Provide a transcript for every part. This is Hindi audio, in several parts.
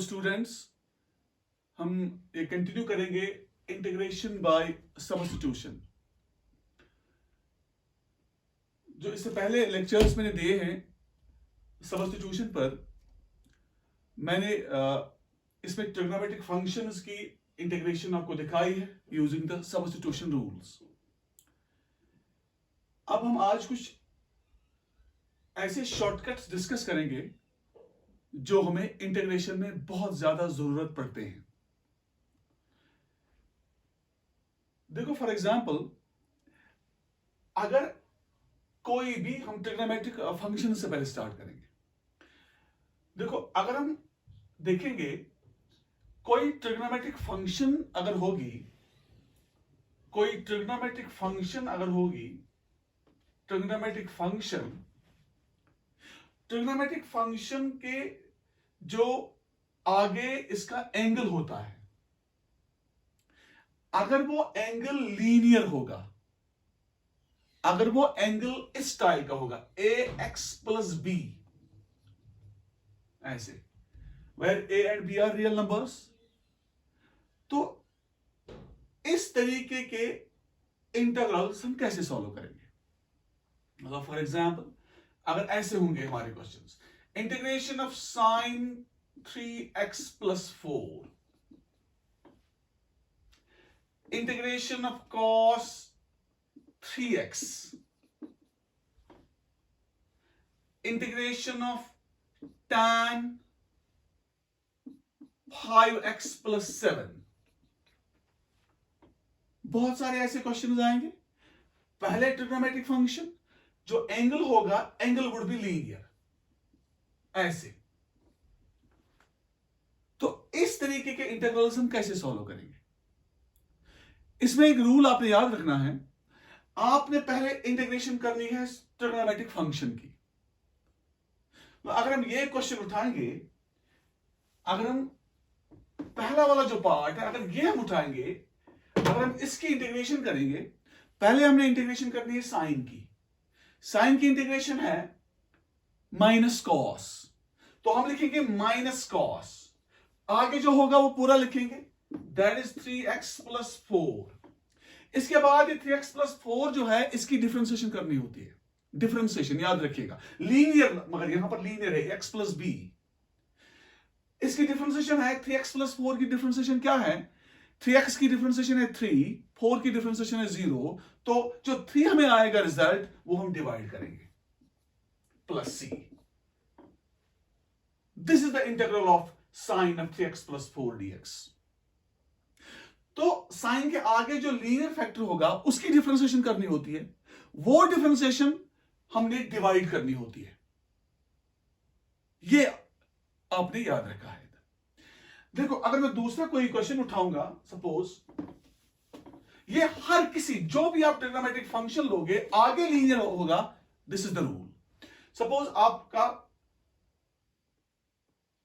स्टूडेंट्स, हम ये कंटिन्यू करेंगे इंटीग्रेशन बाय सब्स्टिट्यूशन। जो इससे पहले लेक्चर्स मैंने दिए हैं सब्स्टिट्यूशन पर, मैंने इसमें ट्रिग्नोमेट्रिक फंक्शंस की इंटीग्रेशन आपको दिखाई है यूजिंग द सब्स्टिट्यूशन रूल्स। अब हम आज कुछ ऐसे शॉर्टकट्स डिस्कस करेंगे जो हमें इंटीग्रेशन में बहुत ज्यादा जरूरत पड़ते हैं। देखो, फॉर एग्जांपल, अगर कोई भी हम ट्रिग्नोमेट्रिक फंक्शन से पहले स्टार्ट करेंगे। देखो, अगर हम देखेंगे कोई ट्रिग्नोमेट्रिक फंक्शन अगर होगी, ट्रिग्नोमेट्रिक फंक्शन के जो आगे इसका एंगल होता है, अगर वो एंगल लीनियर होगा, अगर वो एंगल इस टाइप का होगा ax plus b, ऐसे, where a and b are real numbers, तो इस तरीके के इंटीग्रल्स हम कैसे सॉल्व करेंगे? मतलब फॉर एग्जांपल, अगर ऐसे होंगे हमारे questions, integration of sin 3x plus 4, integration of cos 3x, integration of tan 5x plus 7, बहुत सारे ऐसे क्वेश्चन आएंगे। पहले ट्रिग्नोमेट्रिक फंक्शन, जो एंगल होगा, एंगल वुड बी लीनियर, ऐसे। तो इस तरीके के इंटीग्रल्स हम कैसे सॉल्व करेंगे? इसमें एक रूल आपने याद रखना है, आपने पहले इंटीग्रेशन करनी है ट्रिग्नोमेट्रिक फंक्शन की। तो अगर हम ये क्वेश्चन उठाएंगे, अगर हम पहला वाला जो पार्ट है, अगर ये हम उठाएंगे, अगर हम इसकी इंटीग्रेशन करेंगे, पहले हमने इंटीग्रेशन करनी है साइन की। साइन की इंटीग्रेशन है माइनस कॉस, तो हम लिखेंगे माइनस कॉस, आगे जो होगा वो पूरा लिखेंगे, दैट इज 3x plus 4। इसके बाद ये 3x plus 4 जो है, इसकी डिफरेंशिएशन करनी होती है। डिफरेंशिएशन याद रखिएगा, लीनियर, मगर यहां पर लीनियर है, x plus b। इसकी डिफरेंशिएशन है 3x plus 4 की डिफरेंशिएशन क्या है? 3x की डिफरेंशिएशन है 3, 4 की डिफरेंशिएशन है 0, तो जो 3 हमें आएगा रिजल्ट, वो हम डिवाइड करेंगे, plus c। This is the integral of sine of 3x plus 4 dx। तो साइन के आगे जो लीनियर फैक्टर होगा, उसकी डिफरेंशिएशन करनी होती है, वो डिफरेंशिएशन हमने डिवाइड करनी होती है। ये आपने याद रखा है। देखो, अगर मैं दूसरा कोई क्वेश्चन उठाऊंगा, सपोज ये हर किसी, जो भी आप ट्रिग्नोमेट्रिक फंक्शन लोगे, आगे लीनियर होगा, this is the rule. Suppose आपका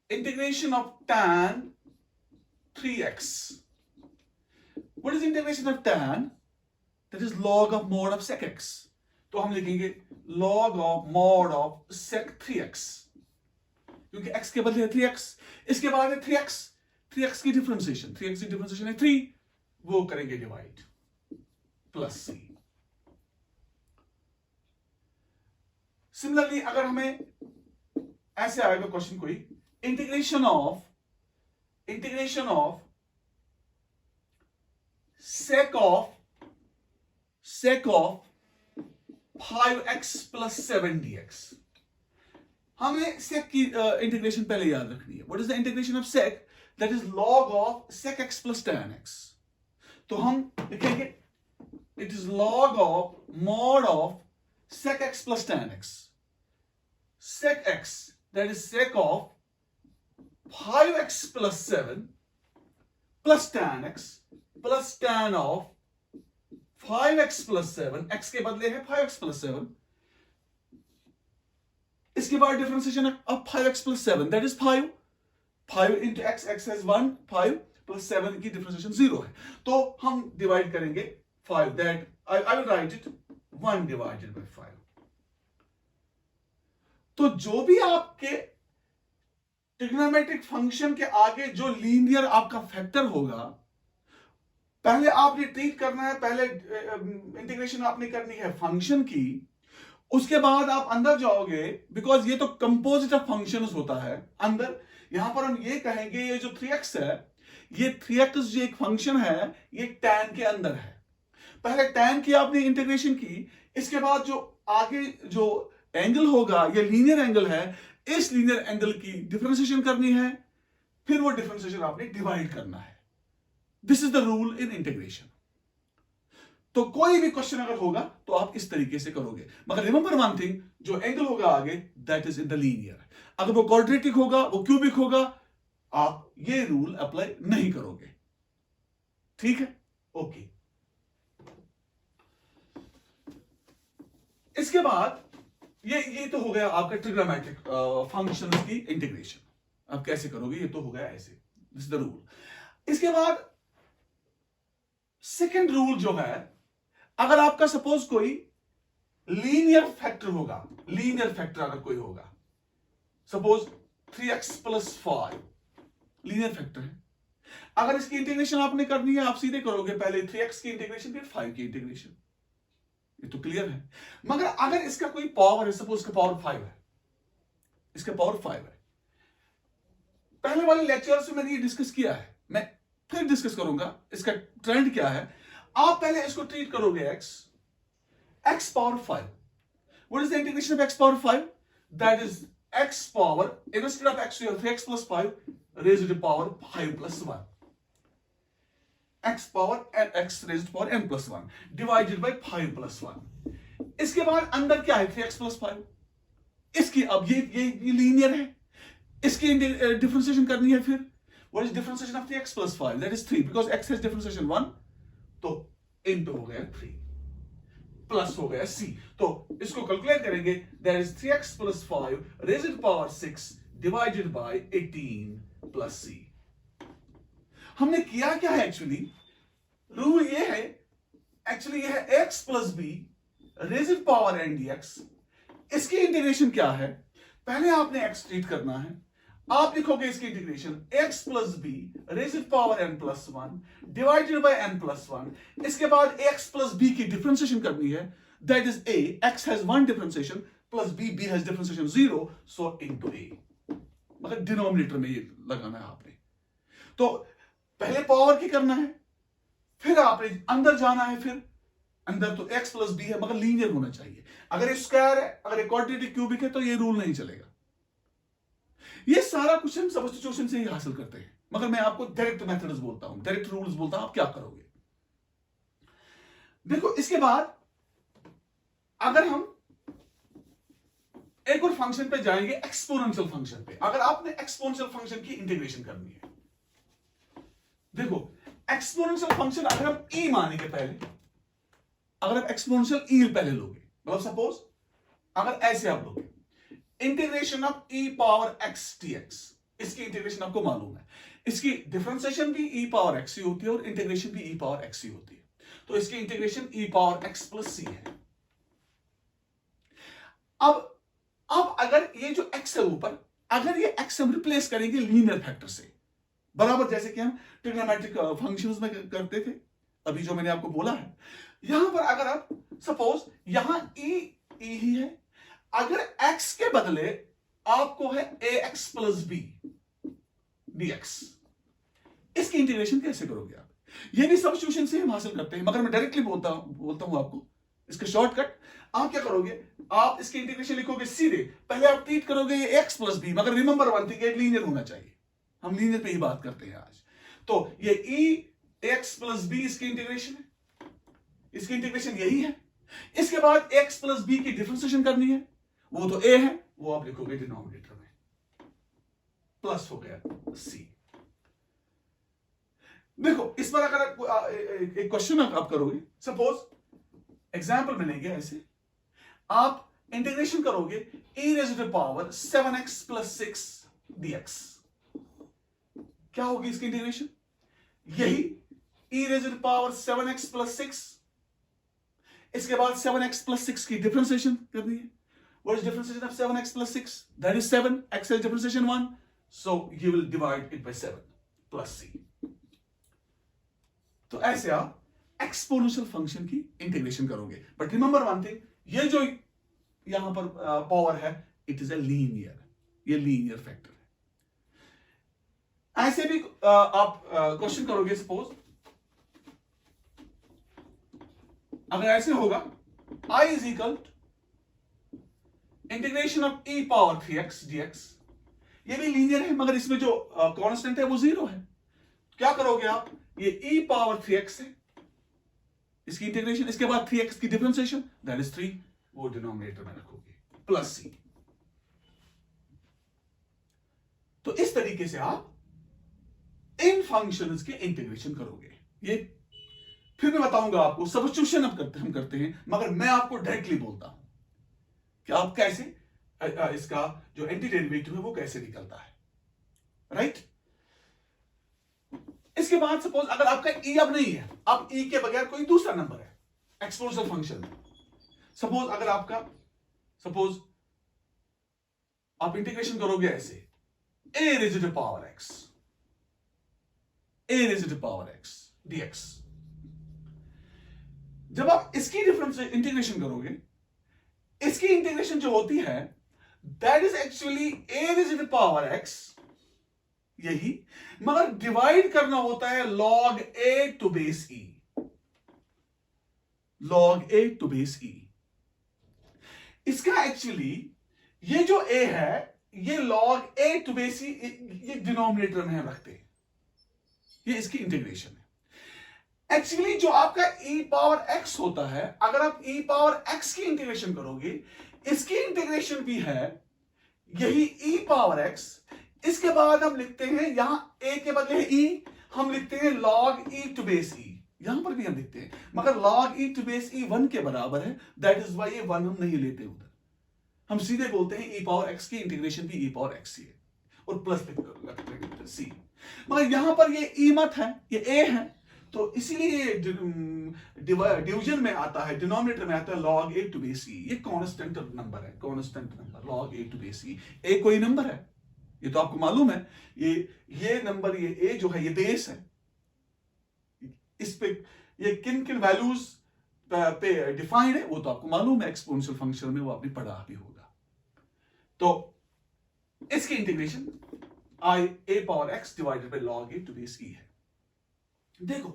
integration of tan 3x, what is integration of tan? That is log of mod of sec x, तो हम लिखेंगे log of mod of sec 3x, क्योंकि x के बदले है 3x। इसके बाद है 3x की डिफरेंशिएशन, 3x की डिफरेंशिएशन है 3, वो करेंगे डिवाइड, प्लस c। सिमिलरली, अगर हमें ऐसे आएगा क्वेश्चन कोई, integration of sec of 5x plus 7 dx। हमें sec की इंटीग्रेशन पहले याद रखनी है। What is the integration of sec? That is log of sec x plus tan x। तो हम लिखेंगे it is log of mod of sec x plus tan x। sec x, that is sec of 5x plus 7 plus tan x plus tan of 5x plus 7, x के बदले है 5x plus 7। इसके बाद differentiation of 5x plus 7, that is 5 into x has 1, 5 plus 7 की डिफरेंशिएशन 0 है, तो हम डिवाइड करेंगे 5, that I will write it 1 divided by 5। तो जो भी आपके ट्रिग्नोमेट्रिक फंक्शन के आगे जो लीनियर आपका फैक्टर होगा, पहले आपने ट्रीट करना है, पहले इंटीग्रेशन आपने करनी है फंक्शन की, उसके बाद आप अंदर जाओगे, बिकॉज ये तो कंपोजिट ऑफ फंक्शंस होता है अंदर। यहां पर हम ये कहेंगे ये जो 3x है, ये 3x जो एक फंक्शन है, ये tan के अंदर है। पहले tan की आपने इंटीग्रेशन की, इसके बाद जो आगे जो एंगल होगा ये लीनियर एंगल है, इस लीनियर एंगल की डिफरेंशिएशन करनी है, फिर वो डिफरेंशिएशन आपने डिवाइड करना है। This is the rule in integration. तो कोई भी क्वेश्चन अगर होगा तो आप इस तरीके से करोगे, मगर रिमेंबर वन थिंग, जो एंगल होगा आगे that is in the linear. अगर वो क्वाड्रेटिक होगा, वो क्यूबिक होगा, आप ये रूल अप्लाई नहीं करोगे। ठीक है, ओके। इसके बाद ये तो हो गया आपका ट्रिग्नोमेट्रिक फंक्शंस की इंटीग्रेशन। आप कैसे करोगे, ये तो हो गया ऐसे, दिस इज द रूल। इसके बाद सेकंड रूल जो है, अगर आपका सपोज कोई लीनियर फैक्टर होगा, लीनियर फैक्टर अगर कोई होगा, सपोज 3x + 5 लीनियर फैक्टर है, अगर इसकी इंटीग्रेशन आपने करनी है, आप सीधे करोगे पहले 3x की इंटीग्रेशन फिर 5 की इंटीग्रेशन, ये तो क्लियर है। मगर अगर इसका कोई पावर है, सपोज इसका पावर 5 है, इसका पावर 5 है, पहले वाले लेक्चर्स में मैंने ये डिस्कस किया है, मैं फिर डिस्कस करूंगा इसका ट्रेंड क्या है। आप पहले इसको ट्रीट करोगे x power 5। What is the integration of x power 5? That is x power, instead of x you have 3x + 5 raised to the power 5 + 1, x power x raised to the power n + 1 divided by 5 + 1। इसके बाद अंदर क्या है, 3x + 5। इसकी अब ये लीनियर है, इसकी डिफरेंशिएशन करनी है फिर। What is differentiation of 3x + 5? That is 3, because x has differentiation 1, तो into हो गया 3, प्लस हो गया c, तो इसको कैलकुलेट करेंगे, that is 3x + 5 raised to the power 6 divided by 18 plus c। हमने किया क्या है एक्चुअली, रूल ये है, एक्चुअली ये है x + b raised to the power n dx। इसकी इंटीग्रेशन क्या है, पहले आपने x ट्रीट करना है, आप लिखोगे इसकी integration x + b raised to the power n + 1 divided by n + 1। इसके बाद x + b की डिफरेंशिएशन करनी है, that is a, x has 1 differentiation plus b has differentiation 0, so into a। मतलब डिनोमिनेटर में ये लगाना है आपने। तो पहले पावर की करना है, फिर आपने अंदर जाना है, फिर अंदर तो x + b है, मगर लीनियर होना चाहिए। अगर ये स्क्वायर है, अगर ये क्वाड्रेटिक क्यूबिक है, तो ये रूल नहीं चलेगा। ये सारा कुछ हम सब्स्टिट्यूशन से ही हासिल करते हैं, मगर मैं आपको डायरेक्ट मेथड्स बोलता हूं, डायरेक्ट रूल्स बोलता हूं, आप क्या करोगे। देखो, इसके बाद अगर हम एक और फंक्शन पे जाएंगे, एक्सपोनेंशियल फंक्शन पे। अगर आपने एक्सपोनेंशियल फंक्शन की इंटीग्रेशन करनी है, देखो एक्सपोनेंशियल फंक्शन अगर हम e मानेंगे पहले, अगर आप एक्सपोनेंशियल e पहले लोगे, मतलब सपोज अगर ऐसे आप लोगे integration of e power x dx, इसकी इंटीग्रेशन आपको मालूम है, इसकी डिफरेंशिएशन भी e पावर x ही होती है और इंटीग्रेशन भी e पावर x ही होती है, तो इसकी integration e power x + c है। अब अगर ये जो x है ऊपर, अगर ये x हम रिप्लेस करेंगे लीनियर फैक्टर से, बराबर जैसे कि हम ट्रिग्नोमेट्रिक फंक्शंस में करते थे, अभी जो मैंने आपको बोला है, यहां पर अगर आप सपोज यहां e ही है, अगर x के बदले आपको है ax + b dx, इसकी इंटीग्रेशन कैसे करोगे आप? ये भी सब्स्टिट्यूशन से हम हासिल करते हैं, मगर मैं डायरेक्टली बोलता हूं आपको इसका शॉर्टकट। आप क्या करोगे, आप इसकी इंटीग्रेशन लिखोगे सीधे, पहले आप ट्रीट करोगे ये x + b, मगर रिमेंबर वन थिंग, ये लीनियर होना चाहिए, हम लीनियर पे ही बात करते हैं आज। तो ये e x + b इसकी इंटीग्रेशन है, इसकी इंटीग्रेशन यही है। इसके बाद x + b की डिफरेंशिएशन करनी है, वो तो a है, वो आप लिखोगे डिनोमिनेटर में, प्लस हो गया c। देखो इस पर अगर एक क्वेश्चन आप करोगे, सपोज एग्जांपल में लेंगे ऐसे, आप इंटीग्रेशन करोगे e raised to the power 7x + 6 dx, क्या होगी इसकी इंटीग्रेशन, यही e raised to the power 7x + 6, इसके बाद 7x + 6 की डिफरेंशिएशन करनी है। What is differentiation of 7x + 6? That is 7, x has differentiation 1, so you will divide it by 7 plus c. तो ऐसे आप एक्सपोनेंशियल फंक्शन की इंटीग्रेशन करोगे. बट रिमेंबर वन थिंग, ये जो यहां पर पावर है, इट इज ए लीनियर, ये लीनियर फैक्टर है. ऐसे भी आप क्वेश्चन करोगे, सपोज अगर ऐसे होगा, I is equal integration of e power 3x dx. ये भी लीनियर है, मगर इसमें जो कांस्टेंट है वो 0 है. क्या करोगे आप, ये e पावर 3x है, इसकी इंटीग्रेशन, इसके बाद 3x की डिफरेंशिएशन, दैट इज 3, वो डिनोमिनेटर में रखोगे, प्लस c. तो इस तरीके से आप इन फंक्शंस के इंटीग्रेशन करोगे. ये फिर मैं बताऊंगा आपको, सब्स्टिट्यूशन हम करते हैं, मगर मैं आपको डायरेक्टली बोलता हूं कि आप कैसे इसका जो एंटी डेरिवेटिव है वो कैसे निकलता है. राइट? इसके बाद सपोज अगर आपका e अब नहीं है, अब e के बगैर कोई दूसरा नंबर है एक्सपोनेंशियल फंक्शन में. सपोज अगर आपका, सपोज आप इंटीग्रेशन करोगे ऐसे, a raised to power x, a raised to power x dx. जब आप इसकी डिफरेंस इंटीग्रेशन करोगे, इसकी इंटीग्रेशन जो होती है, that is actually a raised to power x, यही, मगर डिवाइड करना होता है log a to base e, log a to base e. इसका एक्चुअली ये जो a है, ये log a to base e, ये डिनोमिनेटर में हम रखते हैं, ये इसकी इंटीग्रेशन है. एक्चुअली जो आपका e पावर x होता है, अगर आप e पावर x की इंटीग्रेशन करोगे, इसकी इंटीग्रेशन भी है यही e पावर x. इसके बाद हम लिखते हैं, यहां a के बदले e, हम लिखते हैं log e to base e. यहां पर भी हम लिखते हैं, मगर log e to base e 1 के बराबर है, दैट इज वाई ये 1 हम नहीं लेते उधर. हम सीधे बोलते हैं e पावर x की इंटीग्रेशन भी e पावर x है, और प्लस लगते हैं c. मगर यहां पर ये e मत है, ये a है, तो इसीलिए डिवीजन में आता है, डिनोमिनेटर में आता है log a to base e. ये कांस्टेंट नंबर है, constant number log a to base e. a कोई नंबर है, ये तो आपको मालूम है. ये नंबर, ये a जो है, ये बेस है. इस पे ये किन किन वैल्यूज पे डिफाइंड है वो तो आपको मालूम है, एक्सपोनेंशियल फंक्शन में वो आपने पढ़ा भी होगा. तो इसकी integration a power x divided by log a to base e है. देखो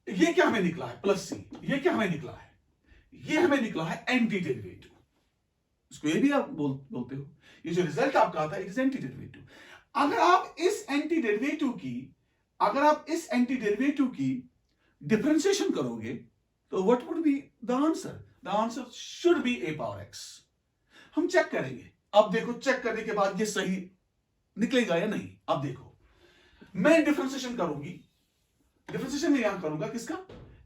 ये क्या हमें निकला है, प्लस c. ये क्या हमें निकला है, ये हमें निकला है एंटी डेरिवेटिव. इसको ये भी आप बोलते हो, ये जो रिजल्ट आपका आता है, इट इज एंटी डेरिवेटिव. अगर आप इस एंटी डेरिवेटिव की डिफरेंशिएशन करोगे, तो what would be the answer? The answer should be a power x. हम चेक करेंगे. अब देखो, चेक करने के बाद ये सही निकलेगा या नहीं. अब देखो, मैं डिफरेंशिएशन करूंगी, डिफरेंशिएशन में यहां करूंगा किसका,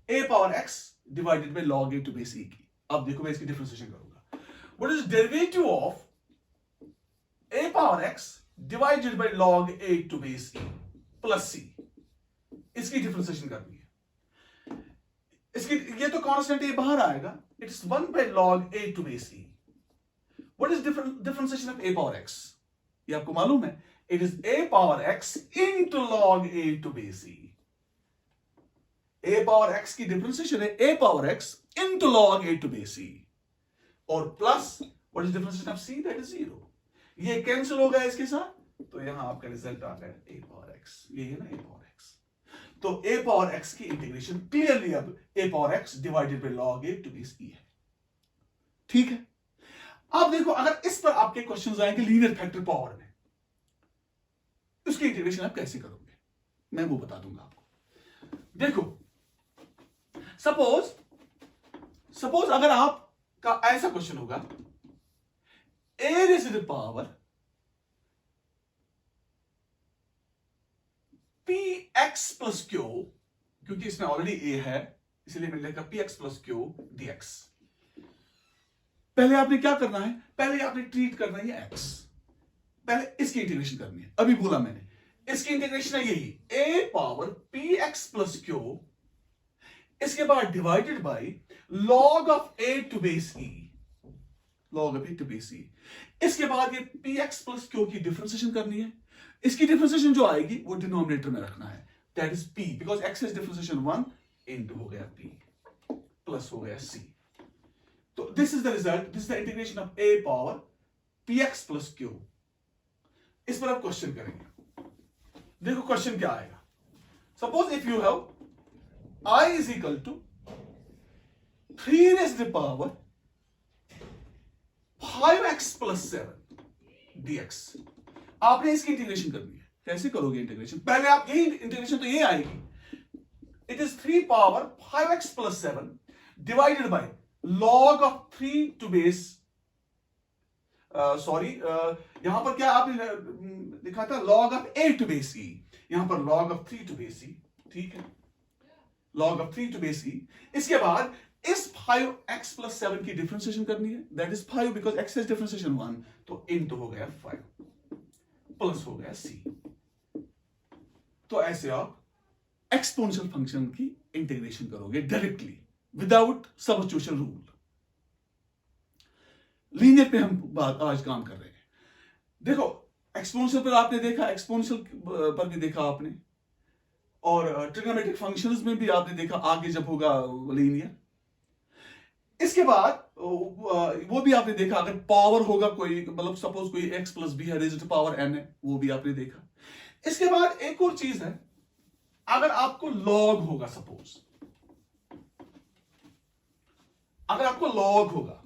a power x divided by log a to base e की. अब देखो मैं इसकी डिफरेंशिएशन करूंगा. What is derivative of a power x divided by log a to base e plus c. इसकी डिफरेंशिएशन करनी है. इसकी ये तो कांस्टेंट a बाहर आएगा, it's 1 by log a to base e. What is differentiation of a power x? ये आपको मालूम है, it is a power x into log a to base e. a power x की डिफरेंशिएशन है a power x into log a to base e, और plus what is differentiation of c? That is 0. ये कैंसिल हो गया इसके साथ, तो यहां आपका रिजल्ट आ गया a पावर x. ये है ना a पावर x. तो a पावर x की इंटीग्रेशन क्लियरली अब a power x divided by log a to base e है. ठीक है. अब देखो, अगर इस पर आपके क्वेश्चंस आएंगे लीनियर फैक्टर पावर में, उसकी इंटीग्रेशन आप कैसे करोगे, मैं वो बता दूंगा आपको. देखो, सपोज अगर आपका ऐसा क्वेश्चन होगा, a raised to power px plus q, क्योंकि इसमें ऑलरेडी a है, इसलिए मैंने लिखा px plus q dx. पहले आपने क्या करना है, पहले आपने ट्रीट करना है x. पहले इसकी इंटीग्रेशन करनी है, अभी बोला मैंने. इसकी इंटीग्रेशन है यही, a power px plus q, इसके बाद divided by log of a to base e. log of a to base c। इसके बाद ये px प्लस q की डिफरेंशिएशन करनी है। इसकी डिफरेंशिएशन जो आएगी वो डिनोमिनेटर में रखना है, that is p, because x is differentiation 1 into हो गया p प्लस हो गया c। तो this is the result, this is the integration of a power px plus q। इस पर आप क्वेश्चन करेंगे। देखो क्वेश्चन क्या आएगा। Suppose if you have I is equal to 3 raised to the power 5x plus 7 dx। आपने इसकी इंटीग्रेशन करनी है। कैसे करोगे इंटीग्रेशन? पहले आप यही इंटीग्रेशन तो ये आएगी, it is 3 power 5x plus 7 divided by log of 3 to base यहां पर क्या आपने लिखा था log of a to base e, यहां पर log of 3 to base e, ठीक है, log of 3 to base e। इसके बाद इस 5x plus 7 की डिफरेंशिएशन करनी है, that is 5 because x is differentiation 1, तो इनटू हो गया 5 प्लस हो गया c। तो ऐसे आप एक्सपोनेंशियल फंक्शन की इंटीग्रेशन करोगे directly without substitution rule. Linear पे हम बात आज काम कर रहे हैं। देखो एक्सपोनेंशियल पर आपने देखा, एक्सपोनेंशियल पर भी देखा आपने, और ट्रिग्नोमेट्रिक फंक्शंस में भी आपने देखा आगे जब होगा लीनियर। इसके बाद वो भी आपने देखा अगर पावर होगा कोई, मतलब सपोज कोई x प्लस बी है रेज़ टू पावर n है, वो भी आपने देखा। इसके बाद एक और चीज है, अगर आपको लॉग होगा, सपोज अगर आपको लॉग होगा,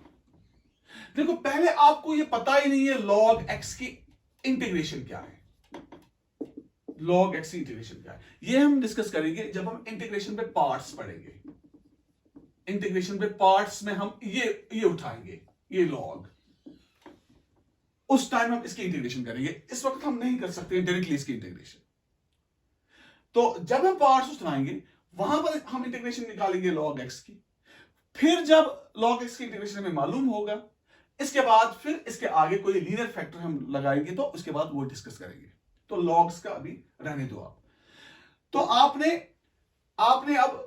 देखो पहले आपको ये पता ही नहीं है लॉग x की इंटीग्रेशन क्या है, लॉग x की इंटीग्रेशन क्या है, ये हम डिस्कस करेंगे जब हम इंटीग्रेशन पे पार्ट्स पढ़ेंगे। इंटीग्रेशन पे पार्ट्स में हम ये उठाएंगे, ये लॉग, उस टाइम हम इसकी इंटीग्रेशन करेंगे। इस वक्त हम नहीं कर सकते डायरेक्टली इसकी इंटीग्रेशन। तो जब हम पार्ट्स उठाएंगे वहां पर हम इंटीग्रेशन निकालेंगे लॉग x की। फिर जब लॉग x की इंटीग्रेशन हमें मालूम होगा, इसके बाद फिर इसके आगे कोई लीनियर फैक्टर हम लगाएंगे, तो उसके बाद वो डिस्कस करेंगे। तो लॉग्स का अभी रहने दो आप। तो आपने अब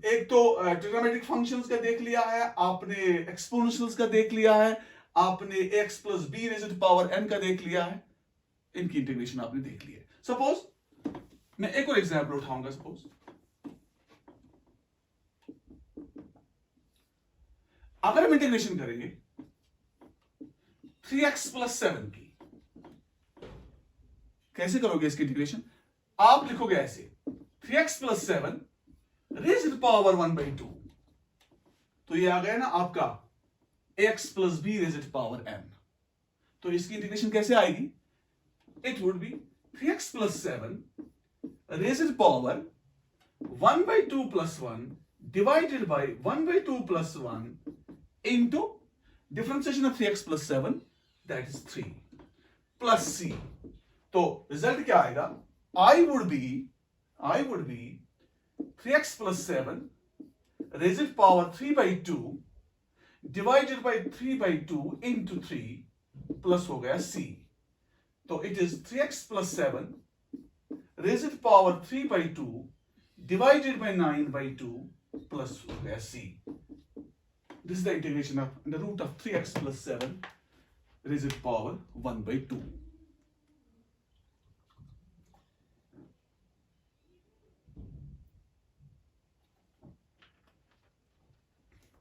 एक तो ट्रिग्नोमेट्रिक फंक्शंस का देख लिया है, आपने एक्सपोनेंशियल्स का देख लिया है, आपने x plus b raise to power n का देख लिया है, इनकी इंटीग्रेशन आपने देख ली है। सपोज मैं एक और एग्जांपल उठाऊंगा। सपोज अगर हम इंटीग्रेशन करेंगे 3x प्लस 7 की, कैसे करोगे इसकी इंटीग्रेशन? आप लिखोगे ऐसे 3x plus 7 raise to power 1/2, तो ये आ गया ना आपका x plus b raise to power n। तो इसकी इंटीग्रेशन कैसे आएगी? It would be 3x plus 7 raise to power 1/2 plus 1 divided by 1/2 plus 1 into differentiation of 3x plus 7, that is 3 plus c। तो रिजल्ट क्या आएगा? I would be 3x plus 7 raised to power 3/2 divided by 3/2 into 3 plus हो गया c। तो it is 3x plus 7 raised to power 3/2 divided by 9/2 plus हो गया c। This is the integration of the root of 3x plus 7 raised to power 1/2।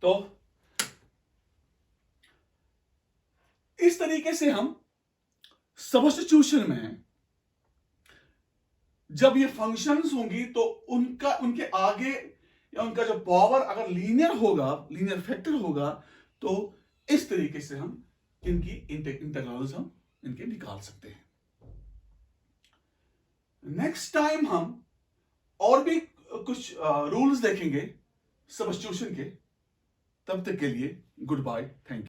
तो इस तरीके से हम सब्स्टिट्यूशन में जब ये फंक्शंस होंगी तो उनके आगे या उनका जो पावर अगर लीनियर होगा, लीनियर फैक्टर होगा, तो इस तरीके से हम इनकी इंटीग्रल्स हम इनके निकाल सकते हैं। नेक्स्ट टाइम हम और भी कुछ रूल्स देखेंगे सब्स्टिट्यूशन के। तब तक के लिए गुड बाय, थैंक यू।